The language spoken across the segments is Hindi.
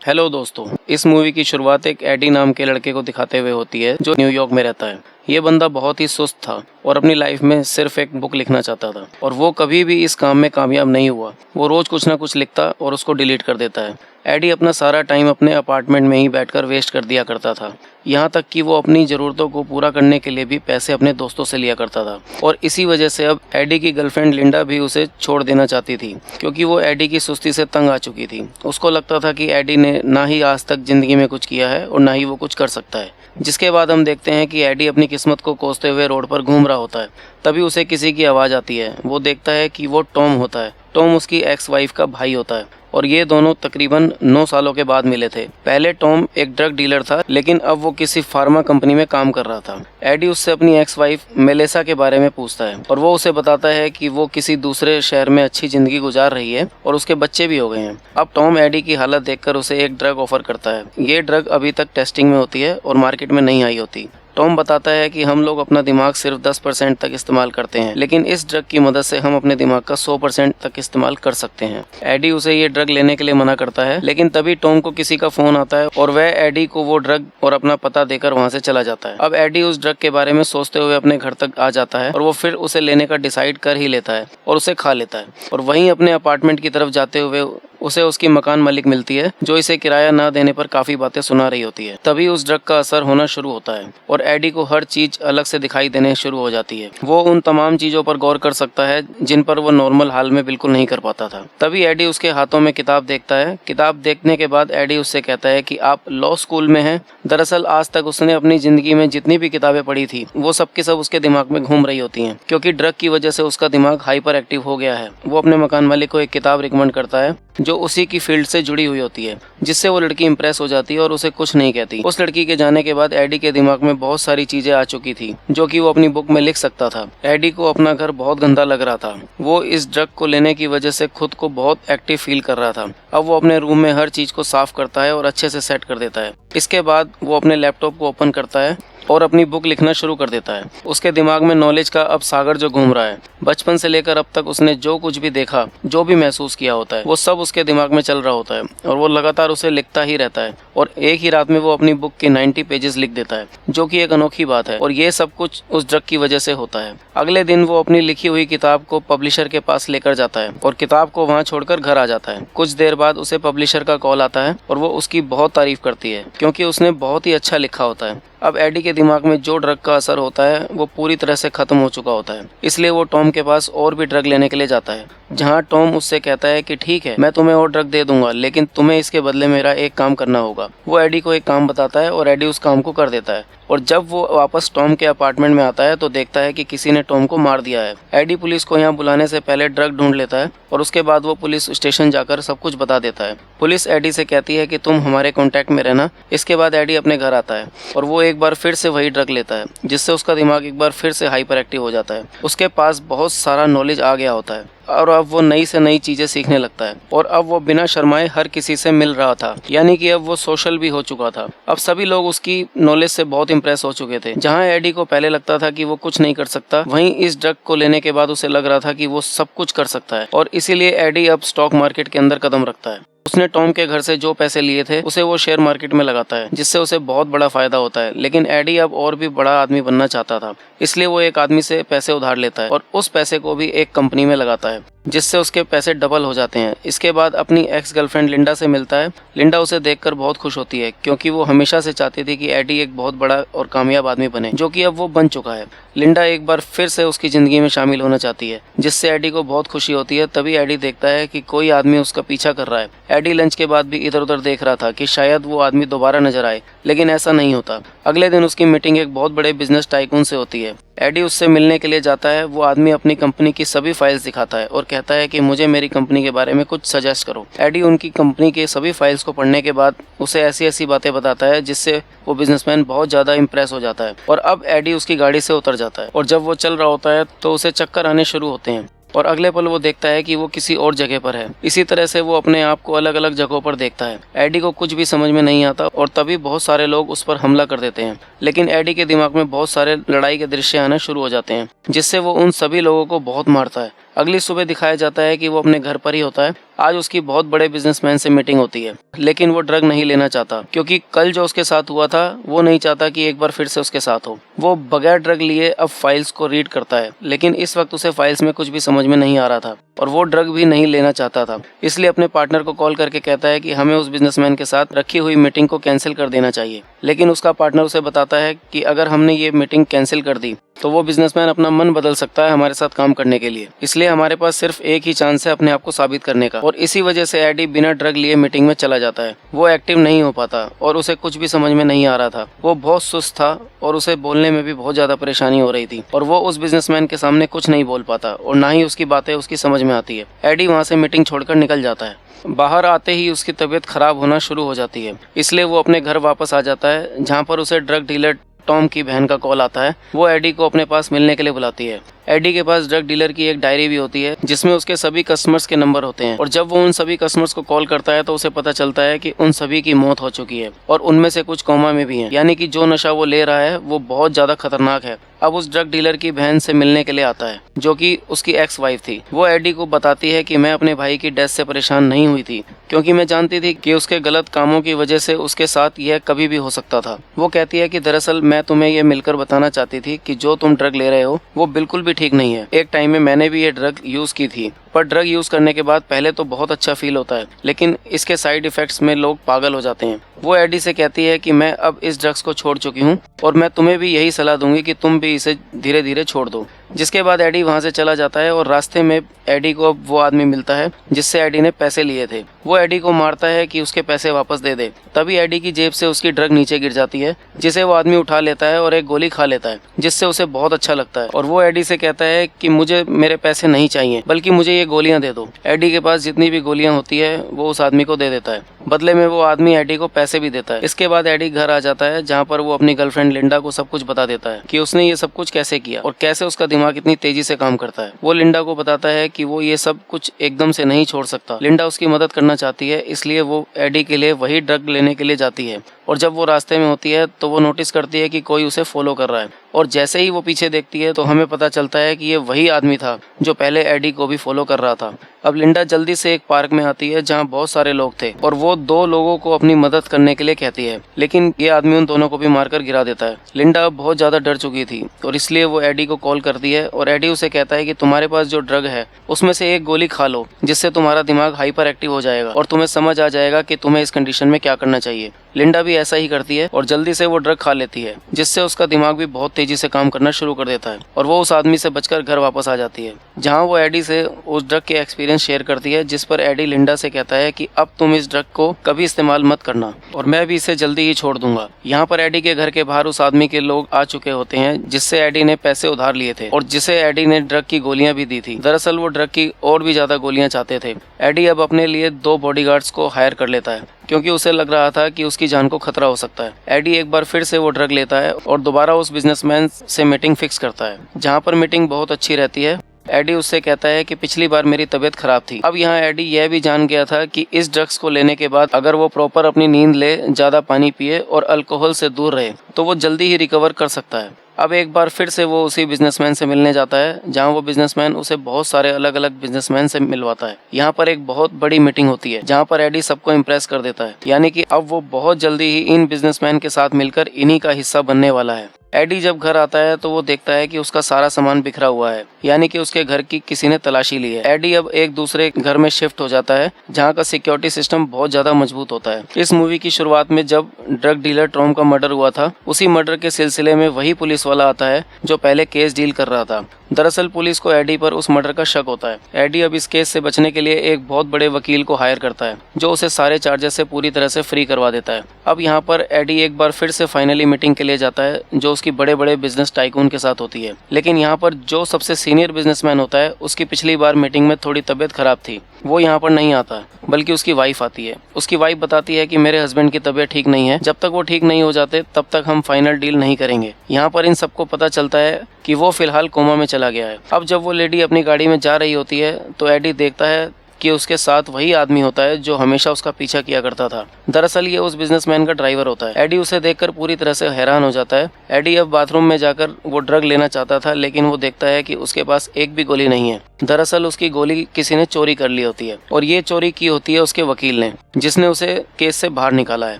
हेलो दोस्तों, इस मूवी की शुरुआत एक एडी नाम के लड़के को दिखाते हुए होती है जो न्यूयॉर्क में रहता है। ये बंदा बहुत ही सुस्त था और अपनी लाइफ में सिर्फ एक बुक लिखना चाहता था और वो कभी भी इस काम में कामयाब नहीं हुआ। वो रोज कुछ ना कुछ लिखता और उसको डिलीट कर देता है। एडी अपना सारा टाइम अपने अपार्टमेंट में ही बैठकर वेस्ट कर दिया करता था, यहाँ तक कि वो अपनी ज़रूरतों को पूरा करने के लिए भी पैसे अपने दोस्तों से लिया करता था। और इसी वजह से अब एडी की गर्लफ्रेंड लिंडा भी उसे छोड़ देना चाहती थी, क्योंकि वो एडी की सुस्ती से तंग आ चुकी थी। उसको लगता था कि एडी ने ना ही आज तक ज़िंदगी में कुछ किया है और ना ही वो कुछ कर सकता है। जिसके बाद हम देखते हैं कि एडी अपनी किस्मत को कोसते हुए रोड पर घूम रहा होता है। तभी उसे किसी की आवाज़ आती है। वो देखता है कि वो टॉम होता है। टॉम उसकी एक्स वाइफ का भाई होता है और ये दोनों तकरीबन 9 सालों के बाद मिले थे। पहले टॉम एक ड्रग डीलर था, लेकिन अब वो किसी फार्मा कंपनी में काम कर रहा था। एडी उससे अपनी एक्स वाइफ मेलेसा के बारे में पूछता है और वो उसे बताता है कि वो किसी दूसरे शहर में अच्छी जिंदगी गुजार रही है और उसके बच्चे भी हो गए हैं। अब टॉम एडी की हालत देखकर उसे एक ड्रग ऑफर करता है। ये ड्रग अभी तक टेस्टिंग में होती है और मार्केट में नहीं आई होती। टॉम बताता है कि हम लोग अपना दिमाग सिर्फ 10% तक इस्तेमाल करते हैं, लेकिन इस ड्रग की मदद से हम अपने दिमाग का 100% तक इस्तेमाल कर सकते हैं। एडी उसे ये ड्रग लेने के लिए मना करता है, लेकिन तभी टॉम को किसी का फोन आता है और वह एडी को वो ड्रग और अपना पता देकर वहाँ से चला जाता है। अब एडी उस ड्रग के बारे में सोचते हुए अपने घर तक आ जाता है और वो फिर उसे लेने का डिसाइड कर ही लेता है और उसे खा लेता है। और वहीं अपने अपार्टमेंट की तरफ जाते हुए उसे उसकी मकान मालिक मिलती है, जो इसे किराया न देने पर काफी बातें सुना रही होती है। तभी उस ड्रग का असर होना शुरू होता है और एडी को हर चीज अलग से दिखाई देने शुरू हो जाती है। वो उन तमाम चीजों पर गौर कर सकता है जिन पर वो नॉर्मल हाल में बिल्कुल नहीं कर पाता था। तभी एडी उसके हाथों में किताब देखता है। किताब देखने के बाद एडी उससे कहता है कि आप लॉ स्कूल में हैं। दरअसल आज तक उसने अपनी जिंदगी में जितनी भी किताबें पढ़ी थी वो सब की सब उसके दिमाग में घूम रही होती हैं, क्योंकि ड्रग की वजह से उसका दिमाग हाइपर एक्टिव हो गया है। वो अपने मकान मालिक को एक किताब रिकमेंड करता है जो उसी की फील्ड से जुड़ी हुई होती है, जिससे वो लड़की इंप्रेस हो जाती है और उसे कुछ नहीं कहती। उस लड़की के जाने के बाद एडी के दिमाग में बहुत सारी चीजें आ चुकी थी जो कि वो अपनी बुक में लिख सकता था। एडी को अपना घर बहुत गंदा लग रहा था। वो इस ड्रग को लेने की वजह से खुद को बहुत एक्टिव फील कर रहा था। अब वो अपने रूम में हर चीज को साफ करता है और अच्छे से सेट कर देता है। इसके बाद वो अपने लैपटॉप को ओपन करता है और अपनी बुक लिखना शुरू कर देता है। उसके दिमाग में नॉलेज का अब सागर जो घूम रहा है। बचपन से लेकर अब तक उसने जो कुछ भी देखा, जो भी महसूस किया होता है, वो सब उसके दिमाग में चल रहा होता है और वो लगातार उसे लिखता ही रहता है। और एक ही रात में वो अपनी बुक के 90 पेजेस लिख देता है, जो कि एक अनोखी बात है। और ये सब कुछ उस ड्रग की वजह से होता है। अगले दिन वो अपनी लिखी हुई किताब को पब्लिशर के पास लेकर जाता है और किताब को वहाँ छोड़कर घर आ जाता है। कुछ देर बाद उसे पब्लिशर का कॉल आता है और वो उसकी बहुत तारीफ करती है, क्योंकि उसने बहुत ही अच्छा लिखा होता है। अब एडी के दिमाग में जो ड्रग का असर होता है वो पूरी तरह से खत्म हो चुका होता है। इसलिए वो टॉम के पास और भी ड्रग लेने के लिए जाता है, जहां टॉम उससे कहता है कि ठीक है, मैं तुम्हें और ड्रग दे दूंगा, लेकिन तुम्हें इसके बदले मेरा एक काम करना होगा। वो एडी को एक काम बताता है और एडी उस काम को कर देता है। और जब वो वापस टॉम के अपार्टमेंट में आता है तो देखता है कि किसी ने टॉम को मार दिया है। एडी पुलिस को यहाँ बुलाने से पहले ड्रग ढूंढ लेता है और उसके बाद वो पुलिस स्टेशन जाकर सब कुछ बता देता है। पुलिस एडी से कहती है कि तुम हमारे कांटेक्ट में रहना। इसके बाद एडी अपने घर आता है और वो एक बार फिर से वही ड्रग लेता है, जिससे उसका दिमाग एक बार फिर से हाइपर एक्टिव हो जाता है। उसके पास बहुत सारा नॉलेज आ गया होता है और अब वो नई से नई चीजें सीखने लगता है और अब वो बिना शर्माए हर किसी से मिल रहा था, यानी कि अब वो सोशल भी हो चुका था। अब सभी लोग उसकी नॉलेज से बहुत इंप्रेस हो चुके थे। जहां एडी को पहले लगता था कि वो कुछ नहीं कर सकता, वहीं इस ड्रग को लेने के बाद उसे लग रहा था कि वो सब कुछ कर सकता है। और इसीलिए एडी अब स्टॉक मार्केट के अंदर कदम रखता है। उसने टॉम के घर से जो पैसे लिए थे उसे वो शेयर मार्केट में लगाता है, जिससे उसे बहुत बड़ा फायदा होता है। लेकिन एडी अब और भी बड़ा आदमी बनना चाहता था, इसलिए वो एक आदमी से पैसे उधार लेता है और उस पैसे को भी एक कंपनी में लगाता है, जिससे उसके पैसे डबल हो जाते हैं। इसके बाद अपनी एक्स गर्लफ्रेंड लिंडा से मिलता है। लिंडा उसे देखकर बहुत खुश होती है, क्योंकि वो हमेशा से चाहती थी कि एडी एक बहुत बड़ा और कामयाब आदमी बने, जो कि अब वो बन चुका है। लिंडा एक बार फिर से उसकी जिंदगी में शामिल होना चाहती है, जिससे एडी को बहुत खुशी होती है। तभी एडी देखता है कि कोई आदमी उसका पीछा कर रहा है। एडी लंच के बाद भी इधर उधर देख रहा था कि शायद वो आदमी दोबारा नजर आए, लेकिन ऐसा नहीं होता। अगले दिन उसकी मीटिंग एक बहुत बड़े बिजनेस टाइकून से होती है। एडी उससे मिलने के लिए जाता है। वो आदमी अपनी कंपनी की सभी फाइल्स दिखाता है और कहता है कि मुझे मेरी कंपनी के बारे में कुछ सजेस्ट करो। एडी उनकी कंपनी के सभी फाइल्स को पढ़ने के बाद उसे ऐसी ऐसी बातें बताता है, जिससे वो बिजनेसमैन बहुत ज्यादा इंप्रेस हो जाता है। और अब एडी उसकी गाड़ी से उतर जाता है और जब वो चल रहा होता है तो उसे चक्कर आने शुरू होते हैं और अगले पल वो देखता है कि वो किसी और जगह पर है। इसी तरह से वो अपने आप को अलग अलग जगहों पर देखता है। एडी को कुछ भी समझ में नहीं आता और तभी बहुत सारे लोग उस पर हमला कर देते हैं। लेकिन एडी के दिमाग में बहुत सारे लड़ाई के दृश्य आना शुरू हो जाते हैं, जिससे वो उन सभी लोगों को बहुत मारता है। अगली सुबह दिखाया जाता है कि वो अपने घर पर ही होता है। आज उसकी बहुत बड़े बिजनेसमैन से मीटिंग होती है, लेकिन वो ड्रग नहीं लेना चाहता क्योंकि कल जो उसके साथ हुआ था वो नहीं चाहता कि एक बार फिर से उसके साथ हो। वो बगैर ड्रग लिए अब फाइल्स को रीड करता है, लेकिन इस वक्त उसे फाइल्स में कुछ भी समझ में नहीं आ रहा था और वो ड्रग भी नहीं लेना चाहता था। इसलिए अपने पार्टनर को कॉल करके कहता है कि हमें उस बिजनेसमैन के साथ रखी हुई मीटिंग को कैंसिल कर देना चाहिए। लेकिन उसका पार्टनर उसे बताता है कि अगर हमने ये मीटिंग कैंसिल कर दी तो वो बिजनेसमैन अपना मन बदल सकता है हमारे साथ काम करने के लिए, इसलिए हमारे पास सिर्फ एक ही चांस है अपने आप को साबित करने का। और इसी वजह से एडी बिना ड्रग लिए मीटिंग में चला जाता है। वो एक्टिव नहीं हो पाता और उसे कुछ भी समझ में नहीं आ रहा था। वो बहुत सुस्त था और उसे बोलने में भी बहुत ज्यादा परेशानी हो रही थी और वो उस बिजनेसमैन के सामने कुछ नहीं बोल पाता और ना ही उसकी बातें उसकी समझ में आती है। एडी वहाँ से मीटिंग छोड़कर निकल जाता है। बाहर आते ही उसकी तबीयत खराब होना शुरू हो जाती है, इसलिए वो अपने घर वापस आ जाता है, जहाँ पर उसे ड्रग डीलर टॉम की बहन का कॉल आता है। वो एडी को अपने पास मिलने के लिए बुलाती है। एडी के पास ड्रग डीलर की एक डायरी भी होती है जिसमें उसके सभी कस्टमर्स के नंबर होते हैं और जब वो उन सभी कस्टमर्स को कॉल करता है तो उसे पता चलता है कि उन सभी की मौत हो चुकी है और उनमें से कुछ कोमा में भी हैं, यानी कि जो नशा वो ले रहा है वो बहुत ज्यादा खतरनाक है। अब उस ड्रग डीलर की बहन से मिलने के लिए आता है जो कि उसकी एक्स वाइफ थी। वो एडी को बताती है कि मैं अपने भाई की डेथ से परेशान नहीं हुई थी क्योंकि मैं जानती थी कि उसके गलत कामों की वजह से उसके साथ यह कभी भी हो सकता था। वो कहती है कि दरअसल मैं तुम्हें यह मिलकर बताना चाहती थी कि जो तुम ड्रग ले रहे हो वो बिल्कुल भी ठीक नहीं है। एक टाइम में मैंने भी ये ड्रग यूज की थी, पर ड्रग यूज करने के बाद पहले तो बहुत अच्छा फील होता है, लेकिन इसके साइड इफेक्ट्स में लोग पागल हो जाते हैं। वो एडी से कहती है कि मैं अब इस ड्रग्स को छोड़ चुकी हूँ और मैं तुम्हें भी यही सलाह दूंगी कि तुम भी इसे धीरे धीरे छोड़ दो। जिसके बाद एडी वहाँ से चला जाता है और रास्ते में एडी को अब वो आदमी मिलता है जिससे एडी ने पैसे लिए थे। वो एडी को मारता है कि उसके पैसे वापस दे दे। तभी एडी की जेब से उसकी ड्रग नीचे गिर जाती है, जिसे वो आदमी उठा लेता है और एक गोली खा लेता है, जिससे उसे बहुत अच्छा लगता है और वो एडी से कहता है कि मुझे मेरे पैसे नहीं चाहिए, बल्कि मुझे ये गोलियां दे दो। एडी के पास जितनी भी गोलियां होती है वो उस आदमी को दे देता है। बदले में वो आदमी एडी को पैसे भी देता है। इसके बाद एडी घर आ जाता है, जहाँ पर वो अपनी गर्लफ्रेंड लिंडा को सब कुछ बता देता है कि उसने ये सब कुछ कैसे किया और कैसे उसका दिमाग इतनी तेजी से काम करता है। वो लिंडा को बताता है कि वो ये सब कुछ एकदम से नहीं छोड़ सकता। लिंडा उसकी मदद करना चाहती है, इसलिए वो एडी के लिए वही ड्रग लेने के लिए जाती है और जब वो रास्ते में होती है तो वो नोटिस करती है कि कोई उसे फॉलो कर रहा है और जैसे ही वो पीछे देखती है तो हमें पता चलता है कि ये वही आदमी था जो पहले एडी को भी फॉलो कर रहा था। अब लिंडा जल्दी से एक पार्क में आती है जहाँ बहुत सारे लोग थे और वो दो लोगों को अपनी मदद करने के लिए कहती है, लेकिन ये आदमी उन दोनों को भी मारकर गिरा देता है। लिंडा बहुत ज्यादा डर चुकी थी और इसलिए वो एडी को कॉल करती है और एडी उसे कहता है कि तुम्हारे पास जो ड्रग है उसमें से एक गोली खा लो, जिससे तुम्हारा दिमाग हाइपर एक्टिव हो जाएगा और तुम्हें समझ आ जाएगा कि तुम्हें इस कंडीशन में क्या करना चाहिए। लिंडा भी ऐसा ही करती है और जल्दी से वो ड्रग खा लेती है, जिससे उसका दिमाग भी बहुत तेजी से काम करना शुरू कर देता है और वो उस आदमी से बचकर घर वापस आ जाती है, जहाँ वो एडी से उस ड्रग के एक्सपीरियंस शेयर करती है, जिस पर एडी लिंडा से कहता है कि अब तुम इस ड्रग को कभी इस्तेमाल मत करना और मैं भी इसे जल्दी ही छोड़ दूंगा। यहाँ पर एडी के घर के बाहर उस आदमी के लोग आ चुके होते हैं जिससे एडी ने पैसे उधार लिए थे और जिसे एडी ने ड्रग की गोलियां भी दी थी। दरअसल वो ड्रग की और भी ज्यादा गोलियां चाहते थे। एडी अब अपने लिए 2 बॉडीगार्ड्स को हायर कर लेता है क्योंकि उसे लग रहा था कि उसकी जान को खतरा हो सकता है। एडी एक बार फिर से वो ड्रग लेता है और दोबारा उस बिजनेसमैन से मीटिंग फिक्स करता है, जहाँ पर मीटिंग बहुत अच्छी रहती है। एडी उससे कहता है कि पिछली बार मेरी तबीयत खराब थी। अब यहाँ एडी यह भी जान गया था कि इस ड्रग्स को लेने के बाद अगर वो प्रॉपर अपनी नींद ले, ज्यादा पानी पिए और अल्कोहल से दूर रहे तो वो जल्दी ही रिकवर कर सकता है। अब एक बार फिर से वो उसी बिजनेसमैन से मिलने जाता है, जहाँ वो बिजनेसमैन उसे बहुत सारे अलग अलग बिजनेसमैन से मिलवाता है। यहाँ पर एक बहुत बड़ी मीटिंग होती है जहाँ पर एडी सबको इम्प्रेस कर देता है, यानी कि अब वो बहुत जल्दी ही इन बिजनेसमैन के साथ मिलकर इन्हीं का हिस्सा बनने वाला है। एडी जब घर आता है तो वो देखता है कि उसका सारा सामान बिखरा हुआ है, यानी कि उसके घर की किसी ने तलाशी ली है। एडी अब एक दूसरे घर में शिफ्ट हो जाता है जहाँ का सिक्योरिटी सिस्टम बहुत ज्यादा मजबूत होता है। इस मूवी की शुरुआत में जब ड्रग डीलर टॉम का मर्डर हुआ था, उसी मर्डर के सिलसिले में वही पुलिस वाला आता है जो पहले केस डील कर रहा था। दरअसल पुलिस को एडी पर उस मर्डर का शक होता है। एडी अब इस केस से बचने के लिए एक बहुत बड़े वकील को हायर करता है जो उसे सारे चार्जेस से पूरी तरह से फ्री करवा देता है। अब यहाँ पर एडी एक बार फिर से फाइनली मीटिंग के लिए जाता है जो उसकी बड़े बड़े बिजनेस टाइकून के साथ होती है, लेकिन यहाँ पर जो सबसे सीनियर बिजनेसमैन होता है उसकी पिछली बार मीटिंग में थोड़ी तबीयत खराब थी, वो यहाँ पर नहीं आता बल्कि उसकी वाइफ आती है। उसकी वाइफ बताती है कि मेरे हस्बैंड की तबीयत ठीक नहीं है, जब तक वो ठीक नहीं हो जाते तब तक हम फाइनल डील नहीं करेंगे। यहाँ पर इन सबको पता चलता है कि वो फिलहाल कोमा में चला गया है। अब जब वो लेडी अपनी गाड़ी में जा रही होती है तो एडी देखता है कि उसके साथ वही आदमी होता है जो हमेशा उसका पीछा किया करता था। दरअसल ये उस बिजनेसमैन का ड्राइवर होता है। एडी उसे देखकर पूरी तरह से हैरान हो जाता है। एडी अब बाथरूम में जाकर वो ड्रग लेना चाहता था, लेकिन वो देखता है कि उसके पास एक भी गोली नहीं है। दरअसल उसकी गोली किसी ने चोरी कर ली होती है और ये चोरी की होती है उसके वकील ने, जिसने उसे केस से बाहर निकाला है।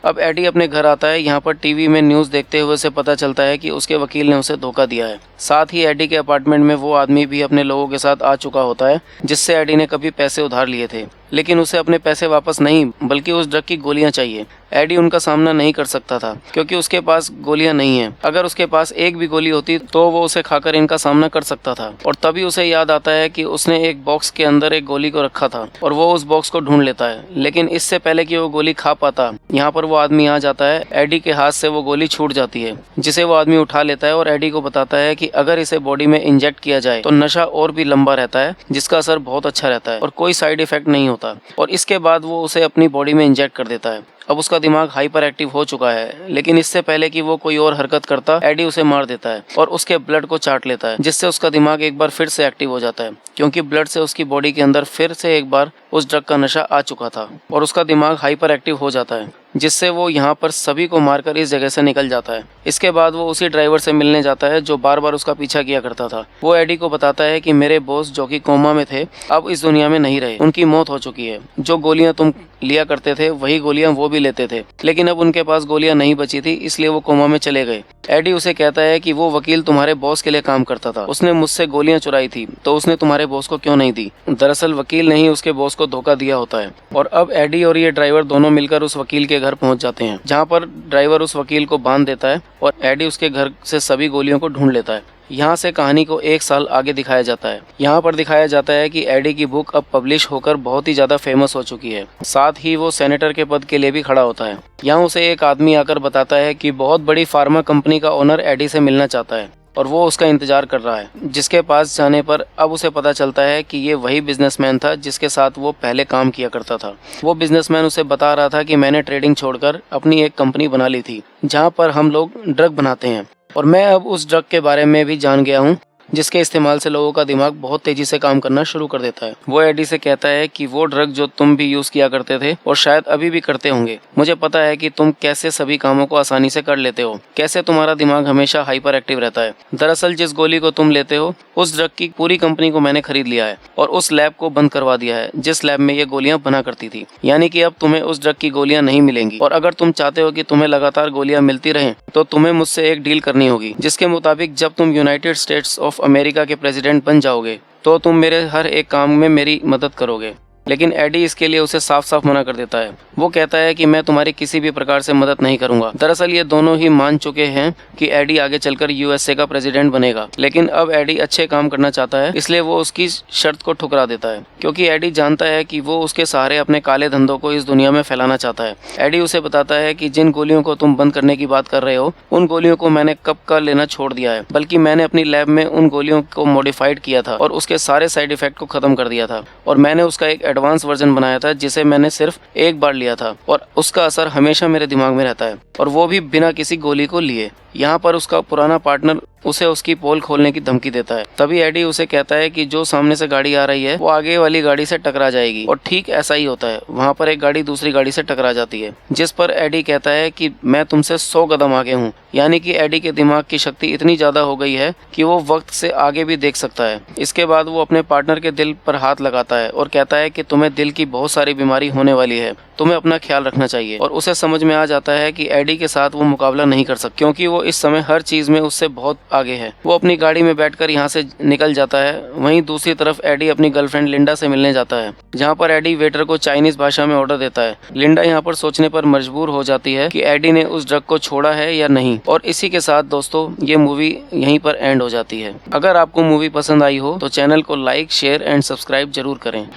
अब एडी अपने घर आता है। यहाँ पर टीवी में न्यूज़ देखते हुए उसे पता चलता है कि उसके वकील ने उसे धोखा दिया है। साथ ही एडी के अपार्टमेंट में वो आदमी भी अपने लोगों के साथ आ चुका होता है जिससे एडी ने कभी पैसे उधार लिए थे, लेकिन उसे अपने पैसे वापस नहीं बल्कि उस ड्रग की गोलियां चाहिए। एडी उनका सामना नहीं कर सकता था क्योंकि उसके पास गोलियां नहीं हैं। अगर उसके पास एक भी गोली होती तो वो उसे खाकर इनका सामना कर सकता था। और तभी उसे याद आता है कि उसने एक बॉक्स के अंदर एक गोली को रखा था और वो उस बॉक्स को ढूंढ लेता है। लेकिन इससे पहले कि वो गोली खा पाता, यहाँ पर वो आदमी आ जाता है। एडी के हाथ से वो गोली छूट जाती है, जिसे वो आदमी उठा लेता है और एडी को बताता है कि अगर इसे बॉडी में इंजेक्ट किया जाए तो नशा और भी लंबा रहता है, जिसका असर बहुत अच्छा रहता है और कोई साइड इफेक्ट नहीं होता। और इसके बाद वो उसे अपनी बॉडी में इंजेक्ट कर देता है। अब उसका दिमाग हाइपर एक्टिव हो चुका है, लेकिन इससे पहले कि वो कोई और हरकत करता, एडी उसे मार देता है और उसके ब्लड को चाट लेता है, जिससे उसका दिमाग एक बार फिर से एक्टिव हो जाता है क्योंकि ब्लड से उसकी बॉडी के अंदर फिर से एक बार उस ड्रग का नशा आ चुका था और उसका दिमाग हाइपर एक्टिव हो जाता है, जिससे वो यहाँ पर सभी को मारकर इस जगह से निकल जाता है। इसके बाद वो उसी ड्राइवर से मिलने जाता है जो बार बार उसका पीछा किया करता था। वो एडी को बताता है कि मेरे बॉस जो कि कोमा में थे अब इस दुनिया में नहीं रहे, उनकी मौत हो चुकी है। जो गोलियां तुम लिया करते थे वही गोलियां वो भी लेते थे, लेकिन अब उनके पास गोलियां नहीं बची थी, इसलिए वो कोमा में चले गए। एडी उसे कहता है कि वो वकील तुम्हारे बॉस के लिए काम करता था, उसने मुझसे गोलियां चुराई थी तो उसने तुम्हारे बॉस को क्यों नहीं दी। दरअसल वकील ने ही उसके बॉस को धोखा दिया होता है। और अब एडी और ये ड्राइवर दोनों मिलकर उस वकील के घर पहुंच जाते हैं, जहां पर ड्राइवर उस वकील को बांध देता है और एडी उसके घर से सभी गोलियों को ढूंढ लेता है। यहाँ से कहानी को 1 साल आगे दिखाया जाता है। यहाँ पर दिखाया जाता है कि एडी की बुक अब पब्लिश होकर बहुत ही ज्यादा फेमस हो चुकी है। साथ ही वो सेनेटर के पद के लिए भी खड़ा होता है। यहाँ उसे एक आदमी आकर बताता है कि बहुत बड़ी फार्मा कंपनी का ओनर एडी से मिलना चाहता है और वो उसका इंतजार कर रहा है, जिसके पास जाने पर अब उसे पता चलता है कि ये वही बिजनेसमैन था जिसके साथ वो पहले काम किया करता था। वो बिजनेसमैन उसे बता रहा था कि मैंने ट्रेडिंग छोड़कर अपनी एक कंपनी बना ली थी जहाँ पर हम लोग ड्रग बनाते हैं और मैं अब उस ड्रग के बारे में भी जान गया हूँ जिसके इस्तेमाल से लोगों का दिमाग बहुत तेजी से काम करना शुरू कर देता है। वो एडी से कहता है कि वो ड्रग जो तुम भी यूज किया करते थे और शायद अभी भी करते होंगे, मुझे पता है कि तुम कैसे सभी कामों को आसानी से कर लेते हो, कैसे तुम्हारा दिमाग हमेशा हाइपर एक्टिव रहता है। दरअसल जिस गोली को तुम लेते हो उस ड्रग की पूरी कंपनी को मैंने खरीद लिया है और उस लैब को बंद करवा दिया है जिस लैब में ये गोलियां बना करती थी। यानी कि अब तुम्हें उस ड्रग की गोलियां नहीं मिलेंगी और अगर तुम चाहते हो कि तुम्हें लगातार गोलियां मिलती रहें तो तुम्हें मुझसे एक डील करनी होगी, जिसके मुताबिक जब तुम यूनाइटेड स्टेट्स ऑफ अमेरिका के प्रेसिडेंट बन जाओगे तो तुम मेरे हर एक काम में मेरी मदद करोगे। लेकिन एडी इसके लिए उसे साफ साफ मना कर देता है। वो कहता है कि मैं तुम्हारी किसी भी प्रकार से मदद नहीं करूंगा। दरअसल ये दोनों ही मान चुके हैं कि एडी आगे चलकर यूएसए का प्रेसिडेंट बनेगा, लेकिन अब एडी अच्छे काम करना चाहता है, इसलिए वो उसकी शर्त को ठुकरा देता है क्योंकि एडी जानता है कि वो उसके सहारे अपने काले धंधों को इस दुनिया में फैलाना चाहता है। एडी उसे बताता है कि जिन गोलियों को तुम बंद करने की बात कर रहे हो उन गोलियों को मैंने कब का लेना छोड़ दिया है, बल्कि मैंने अपनी लैब में उन गोलियों को मॉडिफाइड किया था और उसके सारे साइड इफेक्ट को खत्म कर दिया था और मैंने उसका एक एडवांस वर्जन बनाया था जिसे मैंने सिर्फ एक बार लिया था और उसका असर हमेशा मेरे दिमाग में रहता है और वो भी बिना किसी गोली को लिए। यहाँ पर उसका पुराना पार्टनर उसे उसकी पोल खोलने की धमकी देता है। तभी एडी उसे कहता है कि जो सामने से गाड़ी आ रही है वो आगे वाली गाड़ी से टकरा जाएगी और ठीक ऐसा ही होता है। वहाँ पर एक गाड़ी दूसरी गाड़ी से टकरा जाती है, जिस पर एडी कहता है कि मैं तुमसे 100 कदम आगे हूँ। यानी कि एडी के दिमाग की शक्ति इतनी ज्यादा हो गई है कि वो वक्त से आगे भी देख सकता है। इसके बाद वो अपने पार्टनर के दिल पर हाथ लगाता है और कहता है कि तुम्हें दिल की बहुत सारी बीमारी होने वाली है, तुम्हें अपना ख्याल रखना चाहिए। और उसे समझ में आ जाता है कि एडी के साथ वो मुकाबला नहीं कर सकता क्योंकि वो इस समय हर चीज में उससे बहुत आगे है। वो अपनी गाड़ी में बैठकर यहाँ से निकल जाता है। वहीं दूसरी तरफ एडी अपनी गर्लफ्रेंड लिंडा से मिलने जाता है, जहाँ पर एडी वेटर को चाइनीज भाषा में ऑर्डर देता है। लिंडा यहाँ पर सोचने पर मजबूर हो जाती है कि एडी ने उस ड्रग को छोड़ा है या नहीं। और इसी के साथ दोस्तों ये मूवी यहीं पर एंड हो जाती है। अगर आपको मूवी पसंद आई हो तो चैनल को लाइक, शेयर एंड सब्सक्राइब जरूर करें।